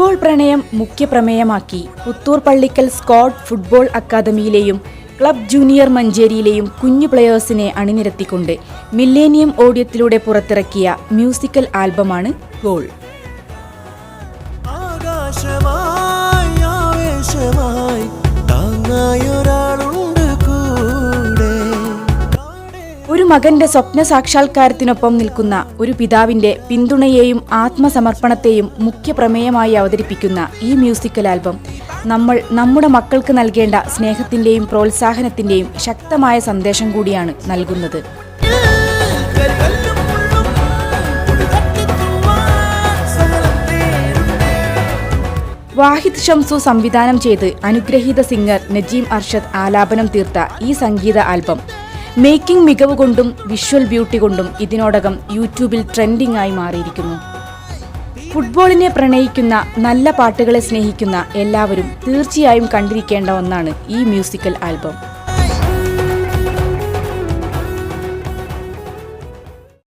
Football പ്രണയം മുഖ്യപ്രമേയമാക്കി Puthur Pallikkal squad football അക്കാദമിയിലെയും ക്ലബ് ജൂനിയർ മഞ്ചേരിയിലെയും കുഞ്ഞു പ്ലെയേഴ്സിനെ അണിനിരത്തിക്കൊണ്ട് മില്ലേനിയം ഓഡിയത്തിലൂടെ പുറത്തിറക്കിയ മ്യൂസിക്കൽ ആൽബമാണ് ഗോൾ. ഒരു മകന്റെ സ്വപ്ന സാക്ഷാത്കാരത്തിനൊപ്പം നിൽക്കുന്ന ഒരു പിതാവിന്റെ പിന്തുണയെയും ആത്മസമർപ്പണത്തെയും മുഖ്യപ്രമേയമായി അവതരിപ്പിക്കുന്ന ഈ മ്യൂസിക്കൽ ആൽബം നമ്മുടെ മക്കൾക്ക് നൽകേണ്ട സ്നേഹത്തിന്റെയും പ്രോത്സാഹനത്തിന്റെയും ശക്തമായ സന്ദേശം കൂടിയാണ് നൽകുന്നത്. വാഹിദ് ഷംസു സംവിധാനം ചെയ്ത് അനുഗ്രഹീത സിംഗർ നജീം അർഷദ് ആലാപനം തീർത്ത ഈ സംഗീത ആൽബം മേക്കിംഗ് മികവ് കൊണ്ടും വിഷ്വൽ ബ്യൂട്ടി കൊണ്ടും ഇതിനോടകം യൂട്യൂബിൽ ട്രെൻഡിംഗ് ആയി മാറിയിരിക്കുന്നു. ഫുട്ബോളിനെ പ്രണയിക്കുന്ന, നല്ല പാട്ടുകളെ സ്നേഹിക്കുന്ന എല്ലാവരും തീർച്ചയായും കണ്ടിരിക്കേണ്ട ഒന്നാണ് ഈ മ്യൂസിക്കൽ ആൽബം.